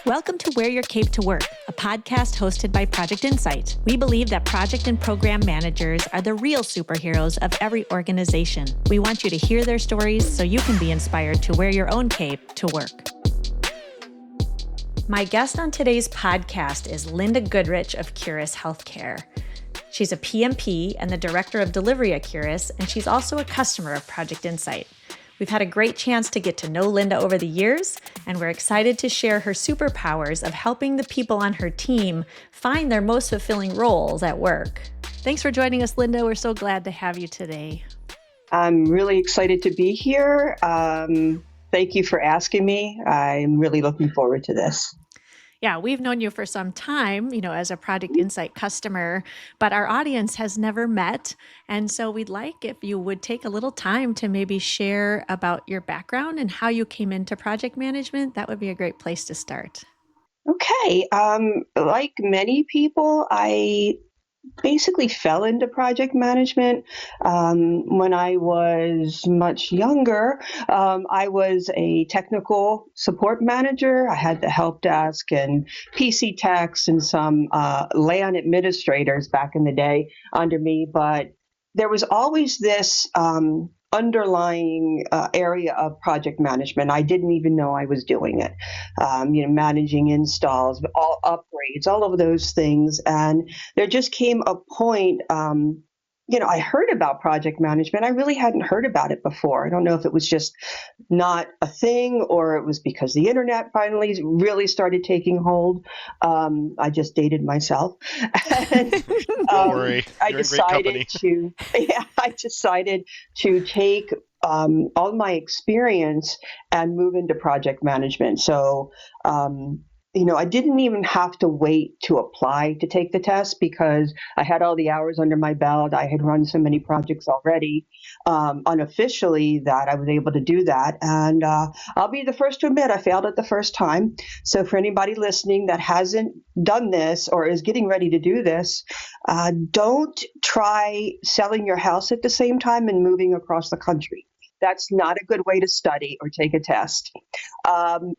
Welcome to Wear Your Cape to Work, a podcast hosted by Project Insight. We believe that project and program managers are the real superheroes of every organization. We want you to hear their stories so you can be inspired to wear your own cape to work. My guest on today's podcast is Linda Goodrich of CureIs Healthcare. She's a PMP and the Director of Delivery at CureIs, and she's also a customer of Project Insight. We've had a great chance to get to know Linda over the years, and we're excited to share her superpowers of helping the people on her team find their most fulfilling roles at work. Thanks for joining us, Linda. We're so glad to have you today. I'm really excited to be here. Thank you for asking me. I'm really looking forward to this. Yeah, we've known you for some time, as a Project Insight customer, but our audience has never met. And so we'd like if you would take a little time to maybe share about your background and how you came into project management. That would be a great place to start. Okay. Like many people, I basically fell into project management when I was much younger. I was a technical support manager. I had the help desk and PC techs and some LAN administrators back in the day under me, but there was always this underlying area of project management. I didn't even know I was doing it. Managing installs, all upgrades, all of those things. And there just came a point, I heard about project management. I really hadn't heard about it before. I don't know if it was just not a thing or it was because the internet finally really started taking hold. I just dated myself. And, Don't worry. I You're in great company. I decided to take all my experience and move into project management. So, I didn't even have to wait to apply to take the test because I had all the hours under my belt. I had run so many projects already unofficially that I was able to do that. And I'll be the first to admit I failed it the first time. So for anybody listening that hasn't done this or is getting ready to do this, don't try selling your house at the same time and moving across the country. That's not a good way to study or take a test.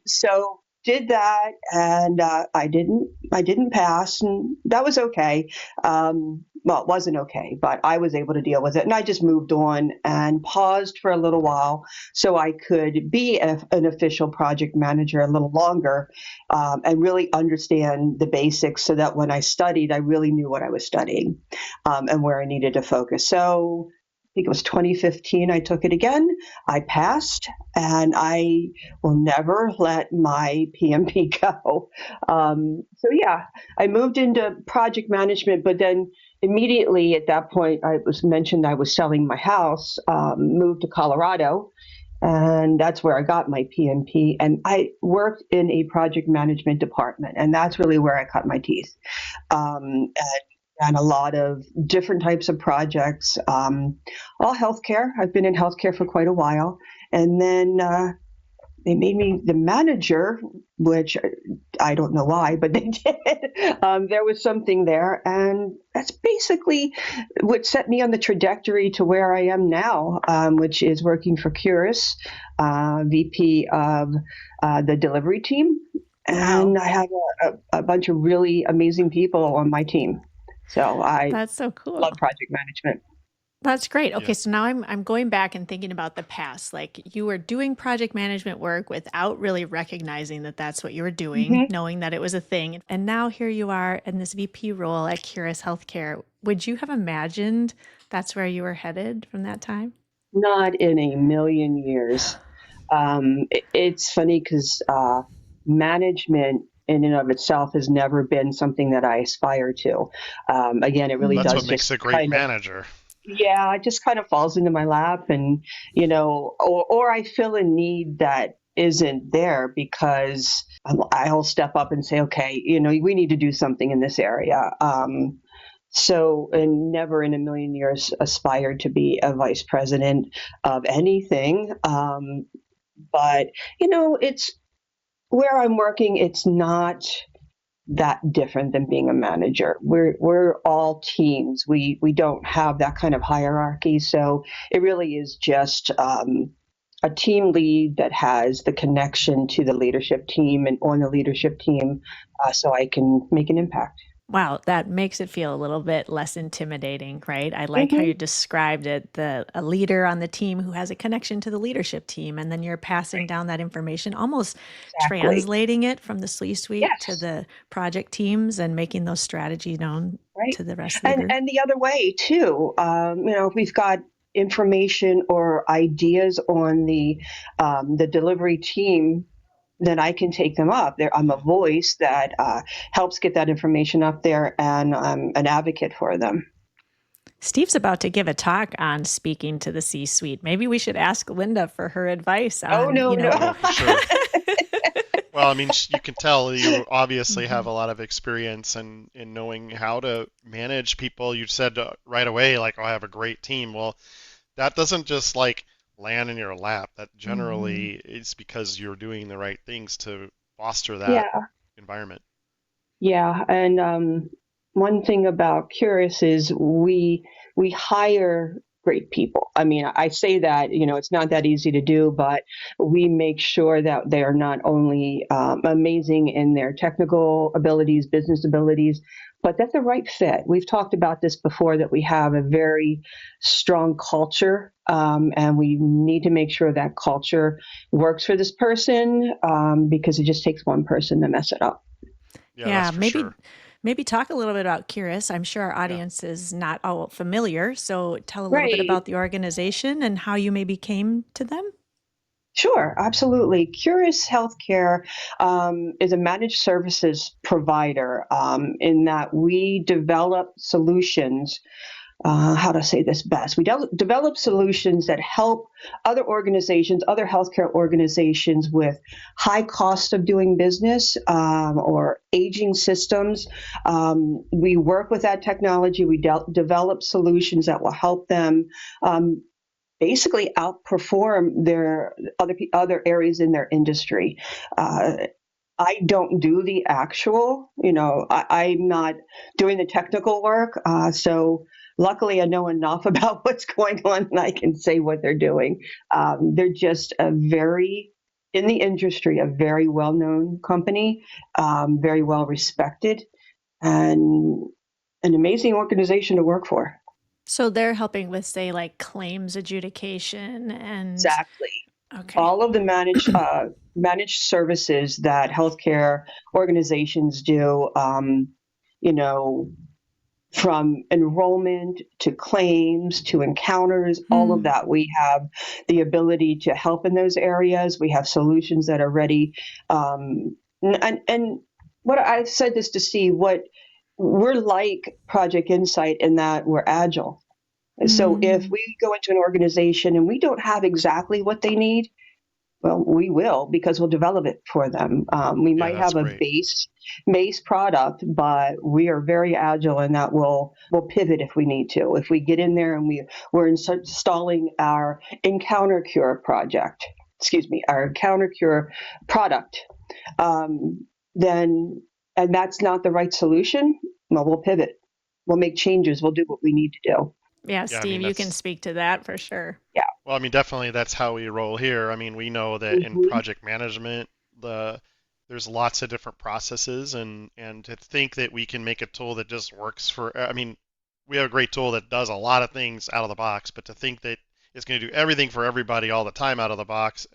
So did that, and I didn't pass, and that was okay. Well, it wasn't okay, but I was able to deal with it, and I just moved on and paused for a little while so I could be an official project manager a little longer and really understand the basics so that when I studied, I really knew what I was studying and where I needed to focus. So I think it was 2015, I took it again. I passed, and I will never let my PMP go. I moved into project management, but then immediately at that point, I was mentioned I was selling my house, moved to Colorado, and that's where I got my PMP. And I worked in a project management department, and that's really where I cut my teeth. And a lot of different types of projects, all healthcare. I've been in healthcare for quite a while. And then they made me the manager, which I don't know why, but they did. There was something there. And that's basically what set me on the trajectory to where I am now, which is working for CureIs, VP of the delivery team. And Wow. I have a bunch of really amazing people on my team. So That's so cool. love project management. That's great. Okay, Yeah. so now I'm going back and thinking about the past. Like you were doing project management work without really recognizing that that's what you were doing, knowing that it was a thing. And now here you are in this VP role at CureIs Healthcare. Would you have imagined that's where you were headed from that time? Not in a million years. It's funny because management in and of itself has never been something that I aspire to. Again, it really That's does what makes just a great manager. Yeah, it just kind of falls into my lap, and or I feel a need that isn't there because I'll step up and say, okay, we need to do something in this area. And never in a million years aspired to be a vice president of anything. But it's where I'm working. It's not that different than being a manager. We're all teams. We don't have that kind of hierarchy. So it really is just a team lead that has the connection to the leadership team and on the leadership team, so I can make an impact. Wow, that makes it feel a little bit less intimidating, right? I like how Hmm. you described it, a leader on the team who has a connection to the leadership team, and then you're passing Right. down that information, almost Exactly. translating it from the C-suite to Yes. the project teams and making those strategies known Right. to the rest of the And group. the other way too, if we've got information or ideas on the delivery team, then I can take them up. There, I'm a voice that helps get that information up there, and I'm an advocate for them. Steve's about to give a talk on speaking to the C-suite. Maybe we should ask Linda for her advice Oh on, no, no. Oh, for sure. Well, I mean, you can tell you obviously have Mhm. a lot of experience in knowing how to manage people. You said right away, like, oh, I have a great team. Well, that doesn't just like land in your lap. That Mhm. generally is because you're doing the right things to foster that Yeah, environment. yeah. And one thing about Curious is we hire great people. I mean, I say that, it's not that easy to do, but we make sure that they are not only amazing in their technical abilities, business abilities, but that the right fit. We've talked about this before, that we have a very strong culture, and we need to make sure that culture works for this person, because it just takes one person to mess it up. Yeah, that's Yeah, for maybe sure. maybe talk a little bit about Curious. I'm sure our Yeah. audience is not all familiar, so tell a little bit Right. about the organization and how you maybe came to them. Sure, absolutely. CureIs Healthcare is a managed services provider, in that we develop solutions. How to say this best? We develop solutions that help other organizations, other healthcare organizations with high cost of doing business, or aging systems. We work with that technology. We develop solutions that will help them. Basically outperform their other areas in their industry. Uh, I don't do the actual, I'm not doing the technical work. So luckily, I know enough about what's going on, and I can say what they're doing. They're just in the industry, a very well known company, very well respected, and an amazing organization to work for. So they're helping with, say, like claims adjudication and Exactly. okay. All of the managed services that healthcare organizations do, you know, from enrollment to claims to encounters, all of Hmm. that, we have the ability to help in those areas. We have solutions that are ready. And what I've said this to see, what we're like Project Insight in that we're agile. So if Mm. we go into an organization and we don't have exactly what they need, well, we will, because we'll develop it for them. We Yeah, might that's have a great. base product, but we are very agile in that we'll pivot if we need to. If we get in there and we're installing our Encounter Cure project, excuse me, our Encounter Cure product, then and that's not the right solution, well, we'll pivot. We'll make changes. We'll do what we need to do. Yeah, Yeah, I Steve, mean you can that's speak to that for sure. Yeah. well, I mean definitely that's how we roll here. I mean, we know that in Hmm. project management, there's lots of different processes and to think that we can make a tool that just works for I mean, we have a great tool that does a lot of things out of the box, but to think that it's going to do everything for everybody all the time out of the box,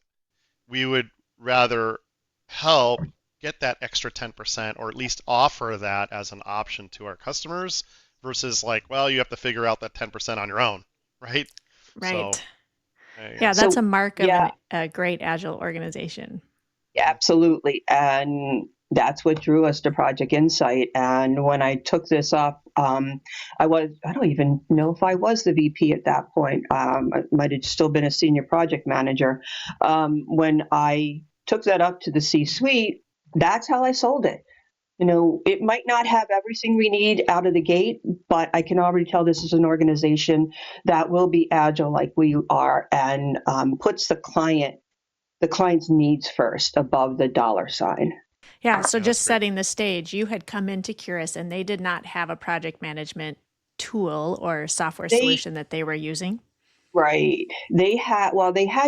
we would rather help get that extra 10% or at least offer that as an option to our customers versus like, well, you have to figure out that 10% on your own, right? So, Right. yeah. Yeah, that's a So mark of yeah, a great agile organization. yeah, Mhm. absolutely. And that's what drew us to Project Insight. And when I took this up, I don't even know if I was the VP at that point. I might have still been a senior project manager. When I took that up to the C suite, that's how I sold it. It might not have everything we need out of the gate, but I can already tell this is an organization that will be agile like we are, and puts the client's needs first above the dollar sign. Yeah, so Yeah, that's just great. setting the stage, you had come into Curus and they did not have a project management tool or software They solution that they were using. Right. They had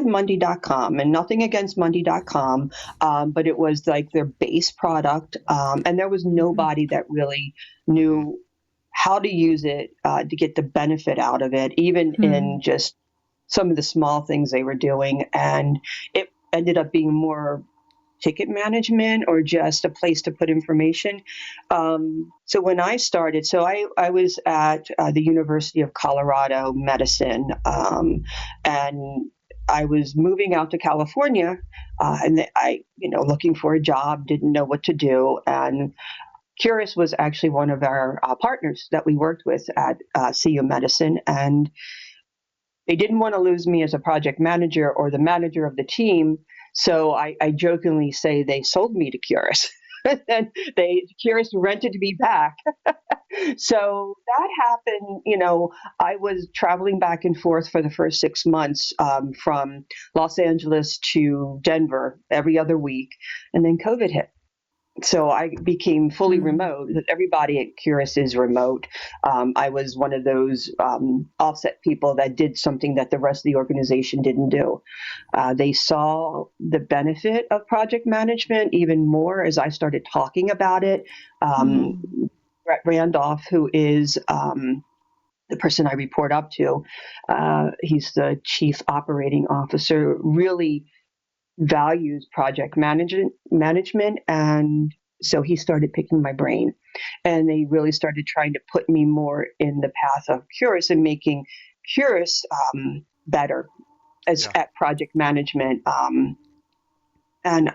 Monday.com, and nothing against Monday.com, but it was like their base product. And there was Mhm. nobody that really Hmm. knew how to use it to get the benefit out of it, even Hmm. in just some of the small things they were doing. And it ended up being more ticket management or just a place to put information. So when I started, I was at the University of Colorado Medicine, and I was moving out to California, and looking for a job, didn't know what to do, and Curis was actually one of our partners that we worked with at CU Medicine, and they didn't want to lose me as a project manager or the manager of the team. So I jokingly say they sold me to Curis. And Curis rented me back. So that happened. I was traveling back and forth for the first 6 months, from Los Angeles to Denver every other week, and then COVID hit. So I became fully Hmm. remote. Everybody at Curis is remote. I was one of those offset people that did something that the rest of the organization didn't do. They saw the benefit of project management even more as I started talking about it. Um, Hmm. Brett Randolph, who is the person I report up to, he's the chief operating officer, really values project management, and so he started picking my brain, and they really started trying to put me more in the path of Curis and making Curis better as Yeah. at project management. And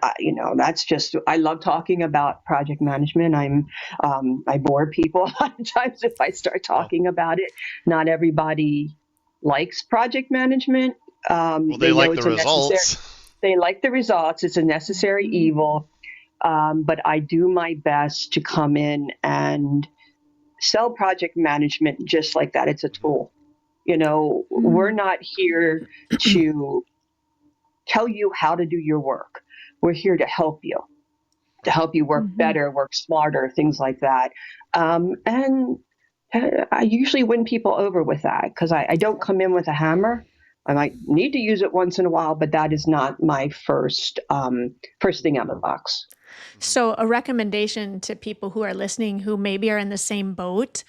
that's just, I love talking about project management. I bore people a lot of times if I start Well, talking about it. Not everybody likes project management. well, they They know like the it's a necessary, results. they like the results. It's a necessary Hmm. evil. But I do my best to come in and sell project management just like that. It's a Hmm. tool. We're not here to tell you how to do your work. We're here to Right. help you work Hmm. better, work smarter, things like that. And I usually win people over with that because I don't come in with a hammer. I might need to use it once in a while, but that is not my first thing out of the box. Hmm. So, a recommendation to people who are listening who maybe are in the same boat,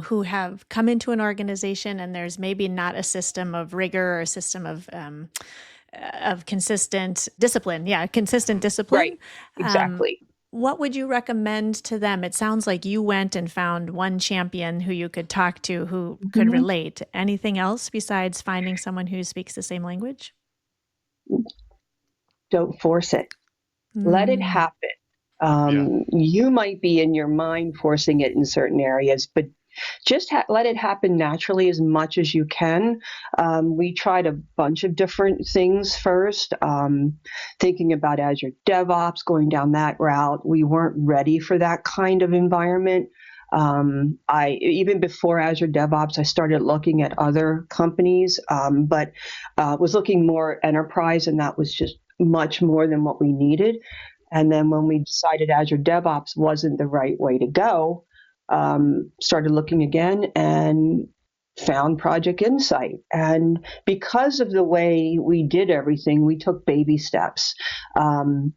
who have come into an organization and there's maybe not a system of rigor or a system of consistent discipline. Yeah, consistent Hmm. discipline. Right, Um, exactly. what would you recommend to them? It sounds like you went and found one champion who you could talk to who could Hmm. relate. Anything else besides finding someone who speaks the same language? Don't force it. Let it Mm. happen. Yeah. You might be in your mind forcing it in certain areas, but just let it happen naturally as much as you can. We tried a bunch of different things first, thinking about Azure DevOps, going down that route. We weren't ready for that kind of environment. I even before Azure DevOps, I started looking at other companies, but was looking more enterprise, and that was just much more than what we needed. And then when we decided Azure DevOps wasn't the right way to go, started looking again and found Project Insight. And because of the way we did everything, we took baby steps. Um,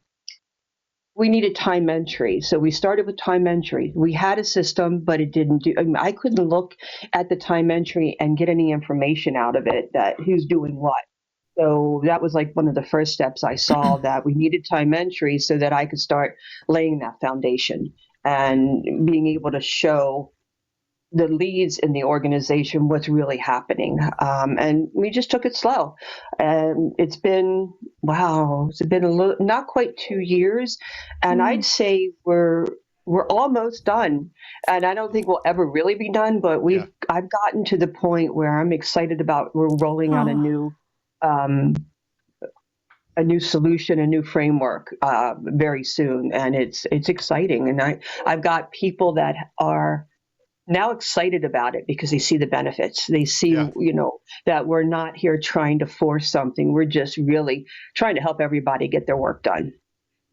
we needed time entry. So we started with time entry. We had a system, but it didn't do, I mean, I couldn't look at the time entry and get any information out of it that who's doing what. So that was like one of the first steps I saw that we needed time entry so that I could start laying that foundation and being able to show the leads in the organization what's really happening. And we just took it slow. And it's been, wow, it's been not quite 2 years. And I'd Mm. say we're almost done. And I don't think we'll ever really be done, but Yeah. I've gotten to the point where I'm excited about we're rolling out Oh. um, a new solution, a new framework very soon, and it's exciting. And I've got people that are now excited about it because they see the benefits. They see, Yeah. that we're not here trying to force something. We're just really trying to help everybody get their work done.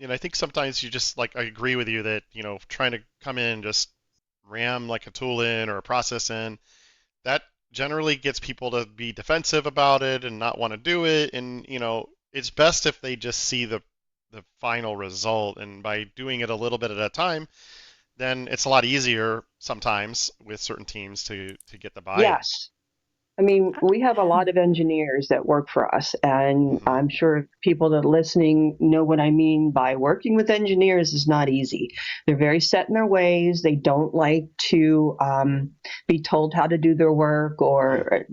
I think sometimes you just like I agree with you that trying to come in and just ram like a tool in or a process in that generally gets people to be defensive about it and not want to do it. And, it's best if they just see the final result. And by doing it a little bit at a time, then it's a lot easier sometimes with certain teams to get the buy-in. Yes. I mean, we have a lot of engineers that work for us, and Mm-hmm. I'm sure people that are listening know what I mean by working with engineers is not easy. They're very set in their ways. They don't like to be told how to do their work or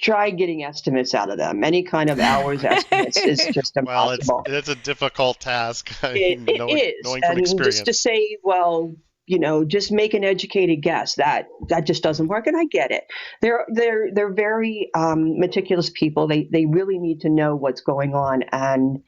try getting estimates out of them. Any kind of hours estimates is just Well, impossible. it's a difficult task. I It, mean, it is, knowing from and just to experience. say, well, just make an educated guess, that just doesn't work. And I get it. They're very meticulous people. They really need to know what's going on, and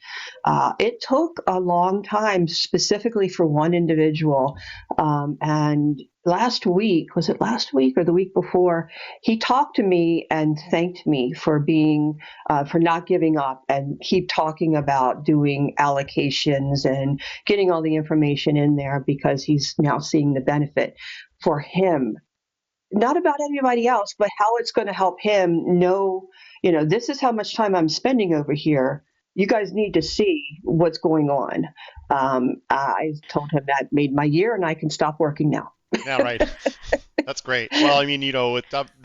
it took a long time, specifically for one individual. And last week, was it last week or the week before? He talked to me and thanked me for being for not giving up and keep talking about doing allocations and getting all the information in there because he's now seeing the benefit for him. Not about anybody else, but how it's going to help him know, this is how much time I'm spending over here. You guys need to see what's going on. I told him that made my year and I can stop working now. Yeah, right. That's great. Well, I mean,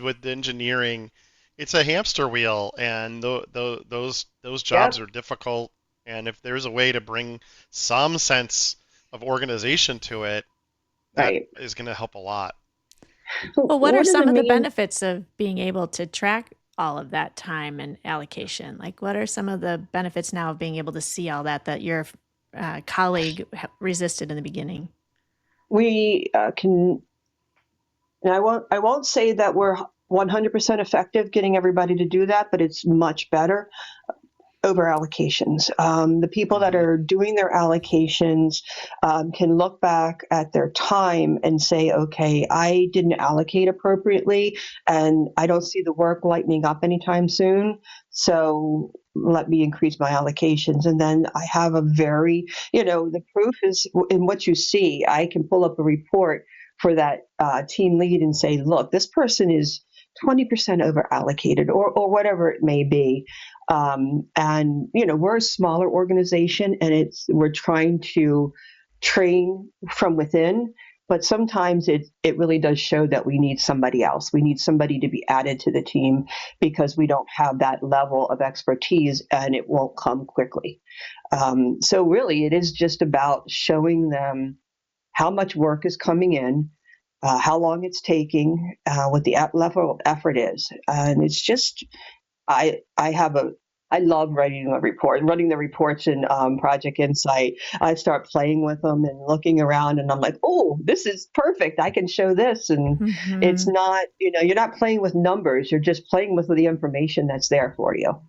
with engineering, it's a hamster wheel, and those jobs Yep, are difficult. And if there's a way to bring some sense of organization to it, that right. is going to help a lot. Well, what are One of the some of the main benefits of being able to track all of that time and allocation? Like, what are some of the benefits now of being able to see all that your colleague resisted in the beginning? we can, and I won't say that we're 100% effective getting everybody to do that, but it's much better over allocations. The people that Hmm. are doing their allocations can look back at their time and say, okay, I didn't allocate appropriately and I don't see the work lightening up anytime soon. So let me increase my allocations. And then I have a very, the proof is in what you see. I can pull up a report for that team lead and say, look, this person is 20% over allocated or whatever it may be. And we're a smaller organization, and we're trying to train from within. But sometimes it really does show that we need somebody else. We need somebody to be added to the team because we don't have that level of expertise, and it won't come quickly. So really, it is just about showing them how much work is coming in, how long it's taking, what the level of effort is, and it's just I love writing a report, running the reports in Project Insight. I start playing with them and looking around, and I'm like, oh, this is perfect. I can show this, and it's Hmm. not, you're not playing with numbers. You're just playing with the information that's there for you.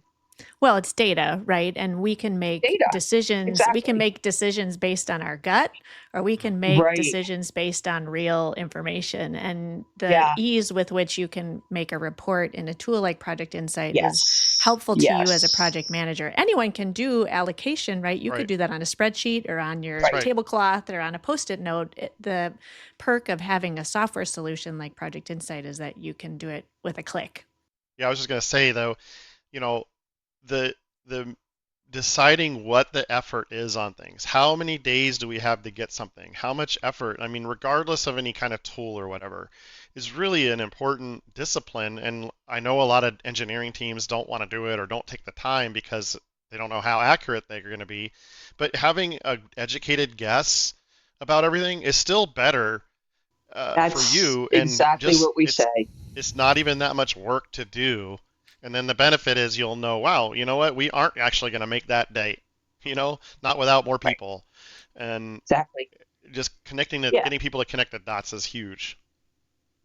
Well, it's data, right? And we can make Data, decisions. We can exactly. make decisions based on our gut, or we can make Right. decisions based on real information. And the Yeah. ease with which you can make a report in a tool like Project Insight is Yes. helpful to you as a project Yes. manager. Anyone can do allocation, right? You could Right. do that on a spreadsheet or on That's your Right. right. tablecloth or on a post-it note. The perk of having a software solution like Project Insight is that you can do it with a click. Yeah, I was just going to say though, you know, the the deciding what the effort is on things. How many days do we have to get something? How much effort? I mean, regardless of any kind of tool or whatever, is really an important discipline. And I know a lot of engineering teams don't want to do it or don't take the time because they don't know how accurate they're going to be. But having an educated guess about everything is still better for That's you, and exactly just what we say. it's not even that much work to do. And then the benefit is you'll know, wow, you know what? We aren't actually going to make that date, not without more Right. people. And Exactly. just Yeah. getting people to connect the dots is huge.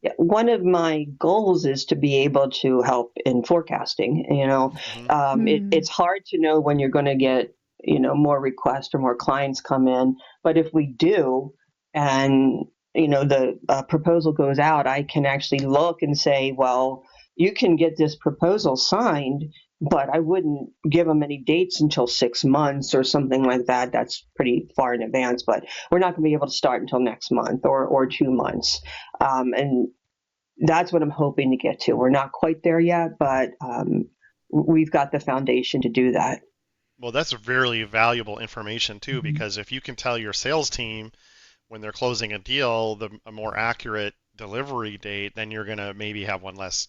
Yeah, one of my goals is to be able to help in forecasting. Hmm. It's hard to know when you're going to get more requests or more clients come in, but if we do, and the proposal goes out, I can actually look and say, well, you can get this proposal signed, but I wouldn't give them any dates until 6 months or something like that. That's pretty far in advance, but we're not going to be able to start until next month or 2 months. And that's what I'm hoping to get to. We're not quite there yet, but we've got the foundation to do that. Well, that's very valuable information too, Mhm. because if you can tell your sales team when they're closing a deal a more accurate delivery date, then you're going to maybe have one less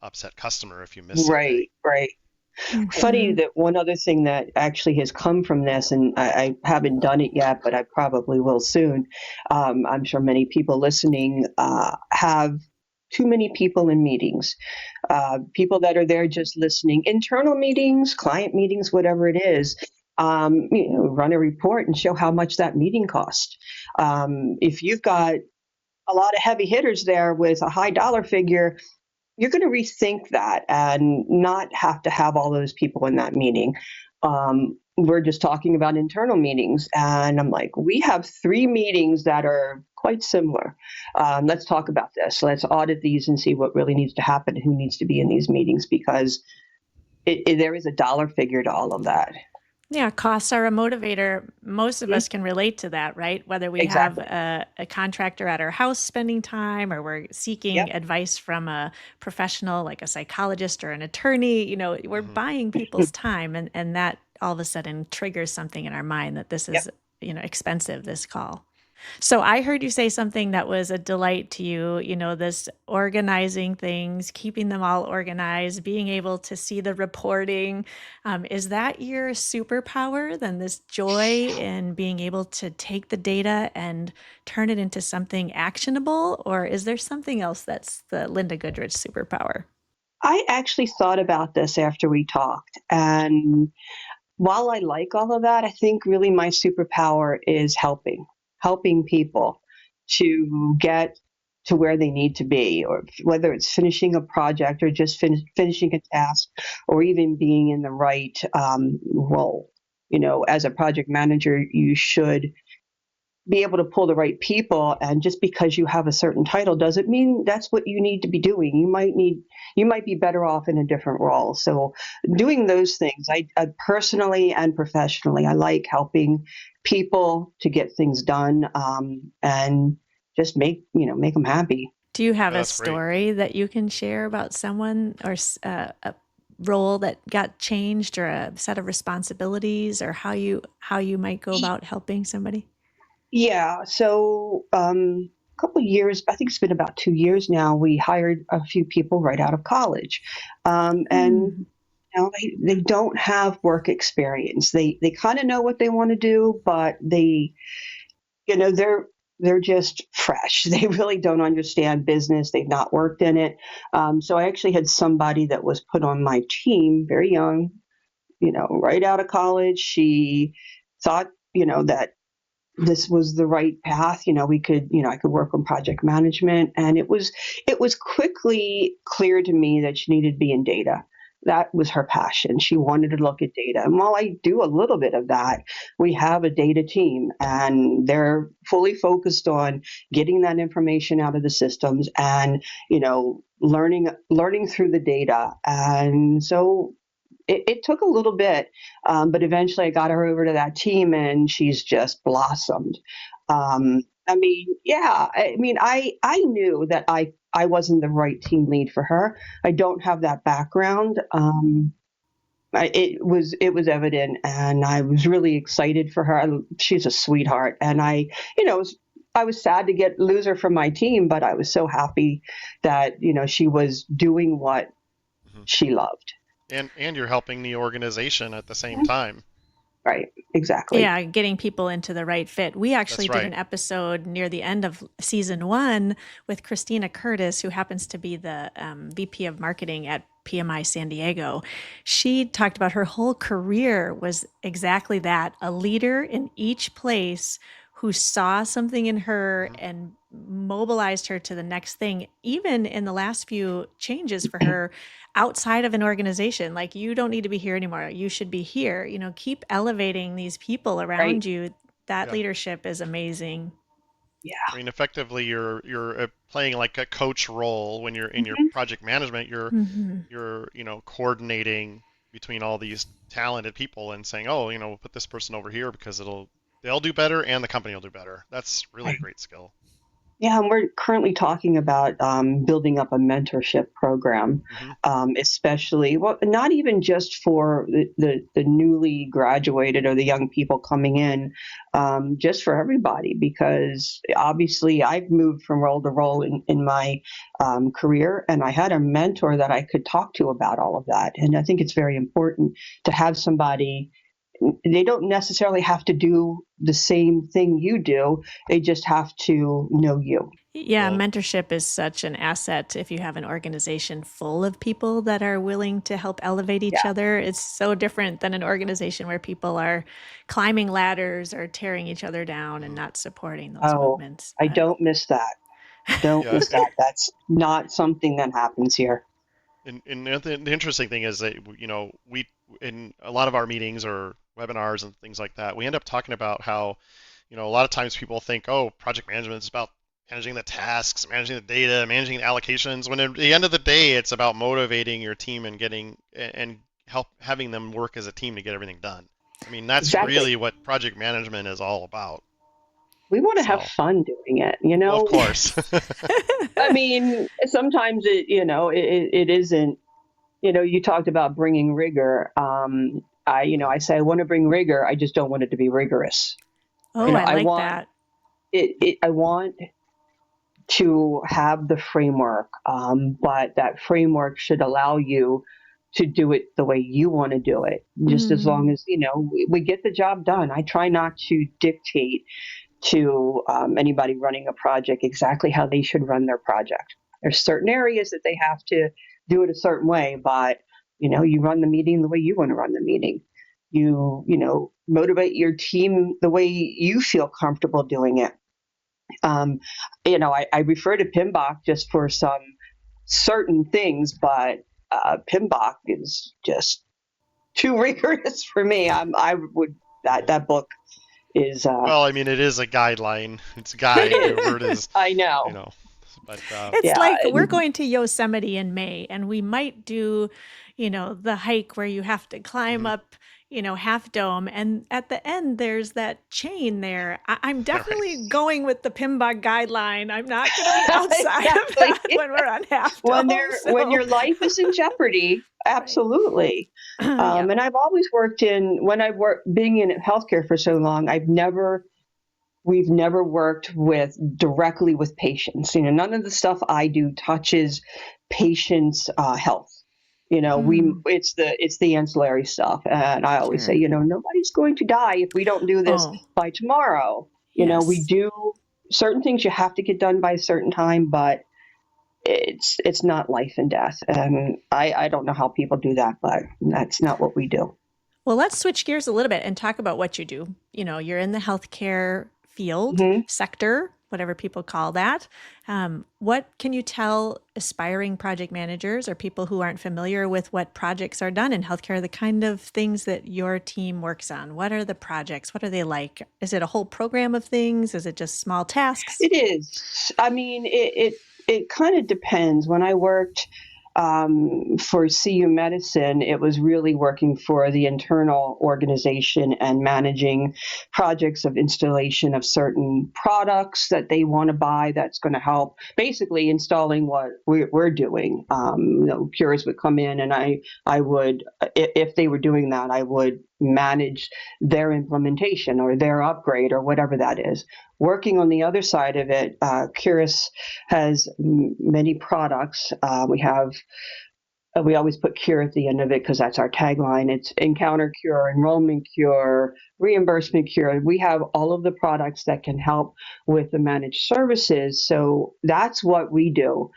upset customer if you miss a day. Right, right. Funny Hmm. that one other thing that actually has come from this, and I haven't done it yet, but I probably will soon. I'm sure many people listening have too many people in meetings, people that are there just listening, internal meetings, client meetings, whatever it is. Run a report and show how much that meeting cost. If you've got a lot of heavy hitters there with a high dollar figure, you're going to rethink that and not have to have all those people in that meeting. We're just talking about internal meetings, and I'm like, we have 3 meetings that are quite similar. Let's talk about this. Let's audit these and see what really needs to happen and who needs to be in these meetings, because there is a dollar figure to all of that. Yeah, costs are a motivator. Most of Mhm. us can relate to that, right? Whether we have Exactly. a contractor at our house spending time or we're Yep. seeking advice from a professional like a psychologist or an attorney, we're Hmm. buying people's time and that all of a sudden triggers something in our mind that this Yep. is, expensive, this call. So I heard you say something that was a delight to you, this organizing things, keeping them all organized, being able to see the reporting. Is that your superpower? Then this joy in being able to take the data and turn it into something actionable? Or is there something else that's the Linda Goodrich superpower? I actually thought about this after we talked, and while I like all of that, I think really my superpower is helping people to get to where they need to be, or whether it's finishing a project or just finishing a task, or even being in the right role. As a project manager, you should be able to pull the right people, and just because you have a certain title doesn't mean that's what you need to be doing. You might be better off in a different role. So doing those things, I personally and professionally, I like helping people to get things done, and just make them happy. Do you have Yeah, a that's great. story that you can share about someone or a role that got changed or a set of responsibilities or how you might go about helping somebody? Yeah. So a couple of years, I think it's been about 2 years now, we hired a few people right out of college. And Mm. they don't have work experience. They kind of know what they want to do, but they're just fresh. They really don't understand business. They've not worked in it. So I actually had somebody that was put on my team, very young, right out of college. She thought, that this was the right path. I could work on project management, and it was quickly clear to me that she needed to be in data. That was her passion. She wanted to look at data. And while I do a little bit of that, we have a data team, and they're fully focused on getting that information out of the systems and, learning through the data. And so it took a little bit, but eventually I got her over to that team, and she's just blossomed. Yeah, I knew that I wasn't the right team lead for her. I don't have that background. It was evident, and I was really excited for her. She's a sweetheart, and I was sad to get lose her from my team, but I was so happy that she was doing what Hmm. she loved. And you're helping the organization at the same time. Right, exactly. Yeah, getting people into the right fit. We actually That's did right. an episode near the end of season one with Christina Curtis, who happens to be the VP of marketing at PMI San Diego. She talked about her whole career was exactly that, a leader in each place who saw something in her Hmm. and mobilized her to the next thing, even in the last few changes for her outside of an organization. Like, you don't need to be here anymore. You should be here. Keep elevating these people Right. around you. That Yeah. leadership is amazing. I Yeah. mean, effectively, you're playing like a coach role when you're in your Mhm. project management. You're Hmm. you're coordinating between all these talented people and saying, oh, we'll put this person over here because they'll do better and the company will do better. That's really a Right. great skill. Yeah, and we're currently talking about building up a mentorship program, Hmm. especially, well, not even just for the newly graduated or the young people coming in, just for everybody, because obviously I've moved from role to role in my career, and I had a mentor that I could talk to about all of that. And I think it's very important to have somebody. They don't necessarily have to do the same thing you do. They just have to know you. Yeah, Well, mentorship is such an asset if you have an organization full of people that are willing to help elevate each Yeah. other. It's so different than an organization where people are climbing ladders or tearing each other down and mm, not supporting those Oh, movements. I But don't miss that. Don't yeah, miss that. That's not something that happens here. and the interesting thing is that we in a lot of our meetings or webinars and things like that, we end up talking about how a lot of times people think, oh, project management is about managing the tasks, managing the data, managing the allocations. When at the end of the day, it's about motivating your team and getting and help having them work as a team to get everything done. I mean, that's Exactly. really what project management is all about. We want to have So, fun doing it, well, of course. I mean, sometimes it isn't, you talked about bringing rigor. I say I want to bring rigor. I just don't want it to be rigorous. oh, I I like want that. I want to have the framework, but that framework should allow you to do it the way you want to do it, just as long Mm. as we get the job done. I try not to dictate to anybody running a project exactly how they should run their project. There's certain areas that they have to do it a certain way, but you run the meeting the way you want to run the meeting. You motivate your team the way you feel comfortable doing it. um, I refer to PMBOK just for some certain things, but PMBOK is just too rigorous for me. I would that book is Well, I mean, it is a guideline. It's a it guide. The is. word is, I you know. know, but It's Yeah. like we're going to Yosemite in May and we might do, the hike where you have to climb mhm, up, Half Dome. And at the end, there's that chain there. I'm right. definitely going with the PMBOK guideline. I'm not going to be outside of Exactly. that when we're on Half when Dome. they're when So, your life is in jeopardy, right. absolutely. Yeah. And I've always worked in when I worked being in healthcare for so long. We've never worked with directly with patients. None of the stuff I do touches patients' health. We Mm, it's the ancillary stuff, and I always say, sure. nobody's going to die if we don't do this Oh, by tomorrow. We yes. do certain things you have to get done by a certain time, but it's not life and death. And I don't know how people do that, but that's not what we do. Well, let's switch gears a little bit and talk about what you do. You're in the healthcare field, Hmm. sector, whatever people call that. What can you tell aspiring project managers or people who aren't familiar with what projects are done in healthcare, the kind of things that your team works on? What are the projects? What are they like? Is it a whole program of things? Is it just small tasks? It is. I mean, it kind of depends. When I worked for CU Medicine, it was really working for the internal organization and managing projects of installation of certain products that they want to buy. That's going to help, basically installing what we're doing. CureIs would come in, and I would, if they were doing that, I would manage their implementation or their upgrade or whatever that is. Working on the other side of it, CureIs has many products. We always put cure at the end of it because that's our tagline. It's encounter cure, enrollment cure, reimbursement cure. We have all of the products that can help with the managed services. So that's what we do.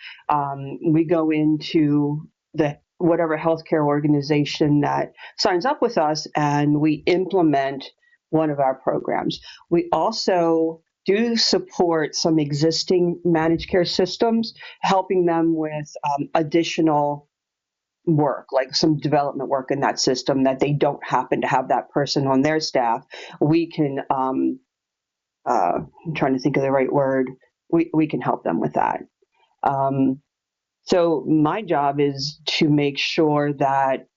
We go into the whatever healthcare organization that signs up with us, and we implement one of our programs. We also do support some existing managed care systems, helping them with additional work, like some development work in that system that they don't happen to have that person on their staff. We can, I'm trying to think of the right word, we can help them with that. So my job is to make sure that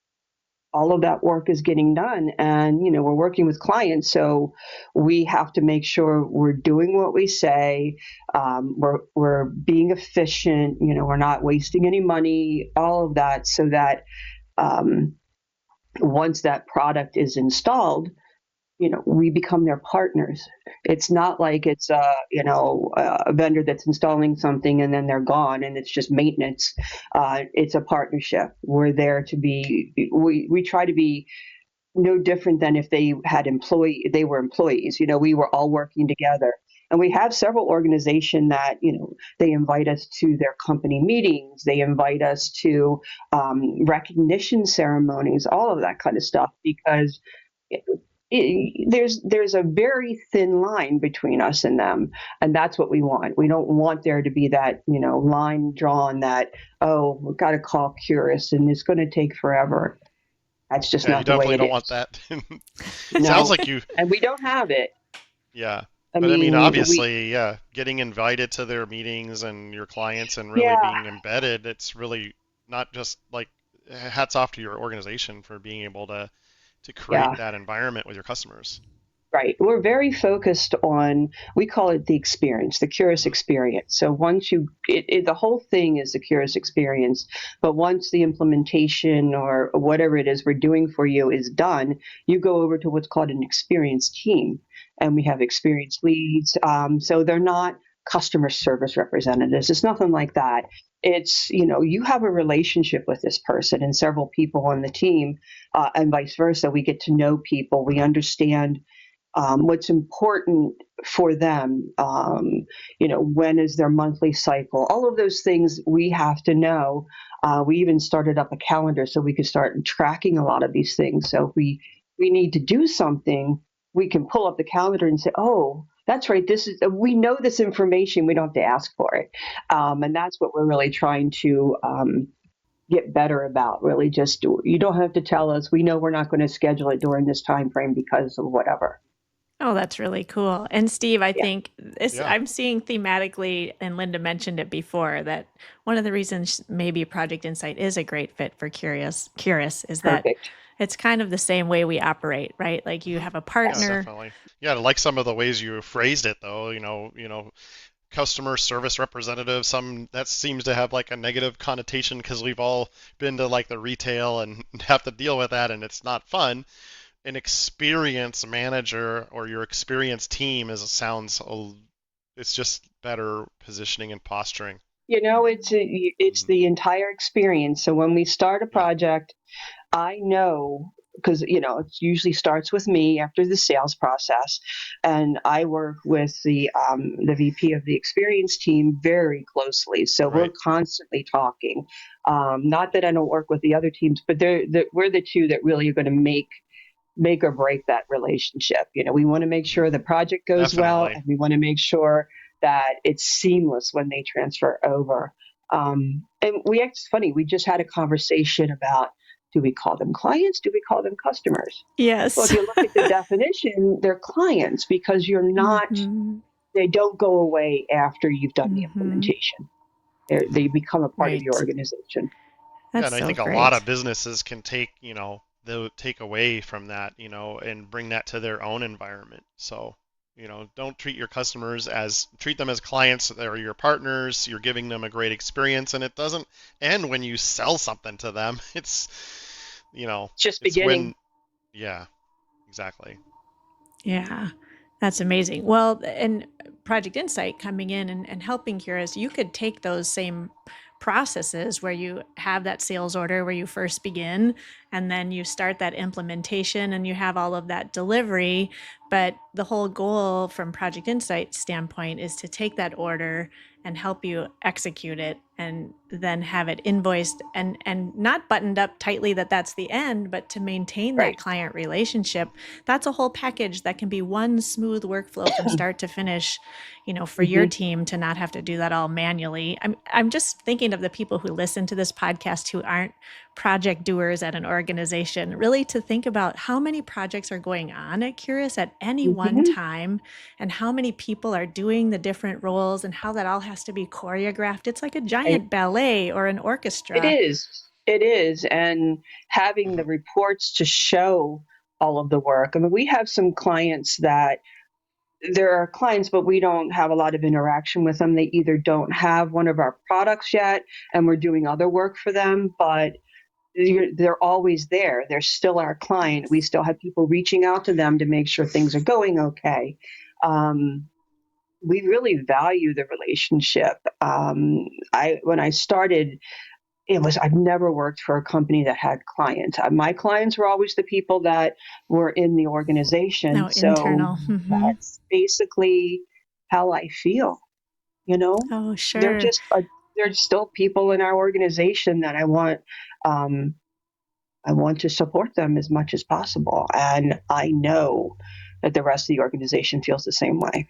all of that work is getting done, and we're working with clients, so we have to make sure we're doing what we say. We're being efficient. We're not wasting any money, all of that, so that um, once that product is installed, we become their partners. It's not like it's a vendor that's installing something and then they're gone and it's just maintenance. It's a partnership. We're there to be. We try to be no different than if they were employees. We were all working together. And we have several organizations that, they invite us to their company meetings. They invite us to recognition ceremonies, all of that kind of stuff, because there's a very thin line between us and them, and that's what we want. We don't want there to be that line drawn that, oh, we've got to call CureIs and it's going to take forever. That's just Yeah, you not the way definitely it don't want is. that. Sounds No, like you, and we don't have it. yeah. I But I mean, mean, we obviously, yeah, getting invited to their meetings and your clients and really yeah, being embedded, it's really not just like hats off to your organization for being able to create yeah. that environment with your customers. Right. We're very focused on, we call it the experience, the Curious Hmm. experience. So once the whole thing is the Curious experience, but once the implementation or whatever it is we're doing for you is done, you go over to what's called an experience team. And we have experience leads. So they're not customer service representatives. It's nothing like that. It's, you have a relationship with this person and several people on the team, and vice versa. We get to know people. We understand what's important for them. When is their monthly cycle? All of those things we have to know. We even started up a calendar so we could start tracking a lot of these things. So if we need to do something, we can pull up the calendar and say, oh, that's right. We know this information. We don't have to ask for it. And that's what we're really trying to get better about. Really, just you don't have to tell us. We know we're not going to schedule it during this time frame because of whatever. Oh, that's really cool. And Steve, I Yeah. think this Yeah. I'm seeing thematically, and Linda mentioned it before, that one of the reasons maybe Project Insight is a great fit for Curious is that Perfect. it's kind of the same way we operate, right? Like you Hmm. have a Yeah, Yes. partner. definitely. Yeah, I like some of the ways you phrased it though, customer service representative, some that seems to have like a negative connotation because we've all been to like the retail and have to deal with that and it's not fun. An experience manager or your experience team it's just better positioning and posturing. It's Mhm. the entire experience. So when we start a Yeah, project, I know because it usually starts with me after the sales process, and I work with the VP of the experience team very closely. So we're right. constantly talking. Not that I don't work with the other teams, but we're the two that really are going to make or break that relationship. We want to make Hmm. sure the project goes well, Definitely. and we want to make sure that it's seamless when they transfer over. And it's funny, we just had a conversation about, do we call them clients? Do we call them customers? Well, if Yes. you look at the definition, they're clients because Hmm. they don't go away after you've done the Hmm. implementation. They become a part of your Right. organization. Yeah, That's and I so think a lot of great. businesses can they'll take away from that, and bring that to their own environment. So, don't treat them as clients. They're your partners. You're giving them a great experience, and it doesn't end when you sell something to them. You know, It's just it's beginning. when, yeah, exactly. Yeah, that's amazing. Well, and Project Insight coming in and helping Curious, you could take those same processes where you have that sales order where you first begin and then you start that implementation and you have all of that delivery. But the whole goal from Project Insight standpoint is to take that order and help you execute it and then have it invoiced and not buttoned up tightly that that's the end, but to maintain that Right. client relationship. That's a whole package that can be one smooth workflow from start to finish, for your Hmm. team to not have to do that all manually. I'm just thinking of the people who listen to this podcast who aren't project doers at an organization, really to think about how many projects are going on at Curious at any one Hmm. time and how many people are doing the different roles and how that all has to be choreographed. It's like a I, giant ballet or an it orchestra. is. It is. And having the reports to show all of the work. I mean, we have some clients that there are clients, but we don't have a lot of interaction with them. They either don't have one of our products yet, and we're doing other work for them, but they're always there. They're still our client. We still have people reaching out to them to make sure things are going okay. We really value the relationship. When I started, I've never worked for a company that had clients. My clients were always the people that were in the organization. No, So internal. that's basically how I feel. Oh, sure. They're still people in our organization that I want to support them as much as possible. And I know that the rest of the organization feels the same way.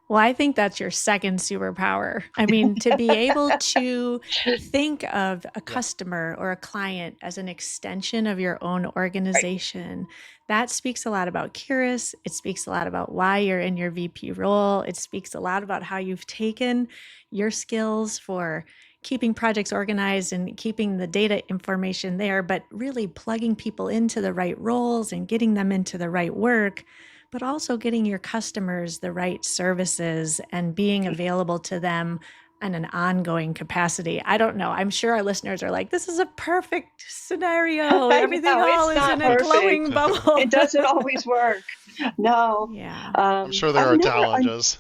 Well, I think that's your second superpower. I mean, to be able to think of a customer or a client as an extension of your own organization, that speaks a lot about CureIs. It speaks a lot about why you're in your VP role. It speaks a lot about how you've taken your skills for keeping projects organized and keeping the data information there, but really plugging people into the right roles and getting them into the right work, but also getting your customers the right services and being available to them in an ongoing capacity. I don't know. I'm sure our listeners are like, this is a perfect scenario. Everything all is in a glowing bubble. It doesn't always work. No. Yeah. I'm sure there are challenges.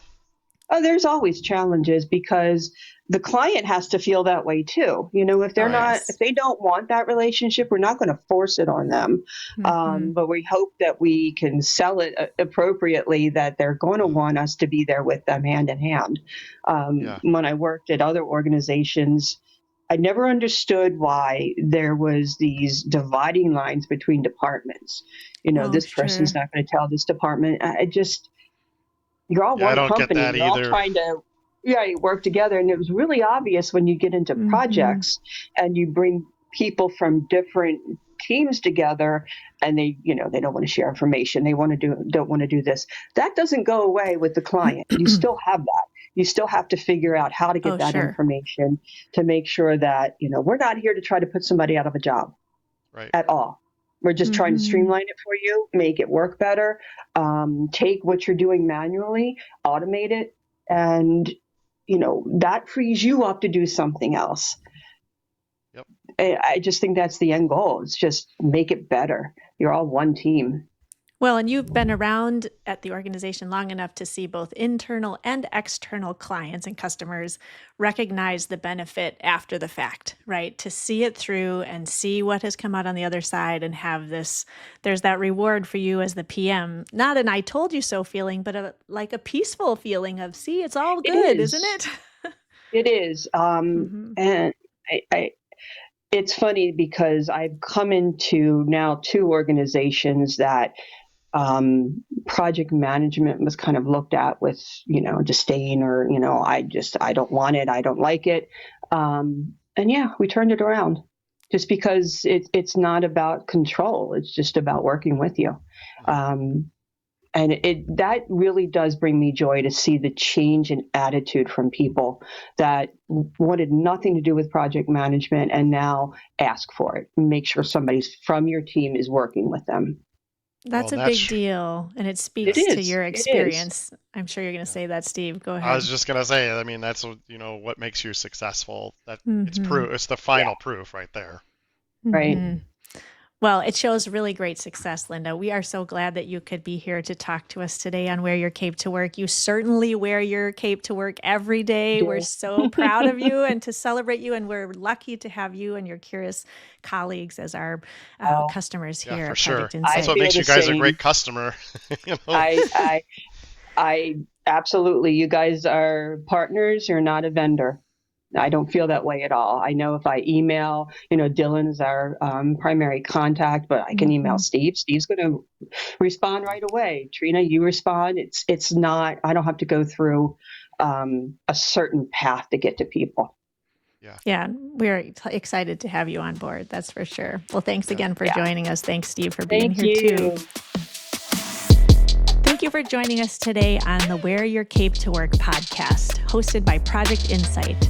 There's always challenges because the client has to feel that way too. If they're if they don't want that relationship, we're not going to force it on them. But we hope that we can sell it appropriately, that they're going to want us to be there with them hand in hand. When I worked at other organizations, I never understood why there was these dividing lines between departments. This person's not going to tell this department. You're all one company. You're all trying to work together. And it was really obvious when you get into projects and you bring people from different teams together and they don't want to share information. They don't want to do this. That doesn't go away with the client. You still have that. You still have to figure out how to get that information to make sure that, we're not here to try to put somebody out of a job at all. We're just trying to streamline it for you, make it work better, take what you're doing manually, automate it, and, that frees you up to do something else. Yep. I just think that's the end goal. It's just make it better. You're all one team. Well, and you've been around at the organization long enough to see both internal and external clients and customers recognize the benefit after the fact, right? To see it through and see what has come out on the other side and have there's that reward for you as the PM, not an I told you so feeling, but like a peaceful feeling of, see, it's all good, isn't it? It is. And it's funny because I've come into now 2 organizations that project management was kind of looked at with, disdain or, I don't want it. I don't like it. And we turned it around just because it's not about control. It's just about working with you. And that really does bring me joy to see the change in attitude from people that wanted nothing to do with project management and now ask for it. Make sure somebody from your team is working with them. That's a big deal, and it speaks to your experience. I'm sure you're going to say that, Steve. Go ahead. I was just going to say, I mean, that's what makes you successful. That it's proof. It's the final proof right there. Right. Well, it shows really great success, Linda. We are so glad that you could be here to talk to us today on Wear Your Cape to Work. You certainly wear your cape to work every day. We're so proud of you and to celebrate you, and we're lucky to have you and your CureIs colleagues as our customers here at Project Insight. That's what makes you guys a great customer. I absolutely. You guys are partners. You're not a vendor. I don't feel that way at all. I know if I email, Dylan's our primary contact, but I can email Steve. Steve's going to respond right away. Trina, you respond. It's not, I don't have to go through a certain path to get to people. Yeah, we're excited to have you on board. That's for sure. Well, thanks again for joining us. Thanks, Steve, for being here too. Thank you for joining us today on the Wear Your Cape to Work podcast, hosted by Project Insight.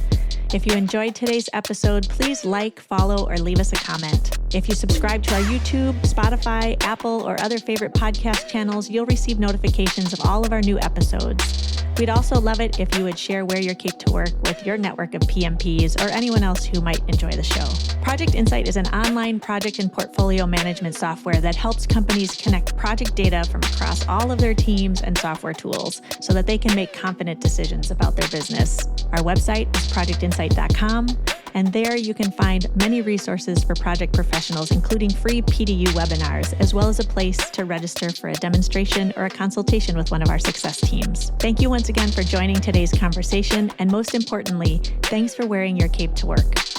If you enjoyed today's episode, please like, follow, or leave us a comment. If you subscribe to our YouTube, Spotify, Apple, or other favorite podcast channels, you'll receive notifications of all of our new episodes. We'd also love it if you would share Wear Your Cape to Work with your network of PMPs or anyone else who might enjoy the show. Project Insight is an online project and portfolio management software that helps companies connect project data from across all of their teams and software tools so that they can make confident decisions about their business. Our website is projectinsight.com, and there you can find many resources for project professionals, including free PDU webinars, as well as a place to register for a demonstration or a consultation with one of our success teams. Thank you once again for joining today's conversation, and most importantly, thanks for wearing your cape to work.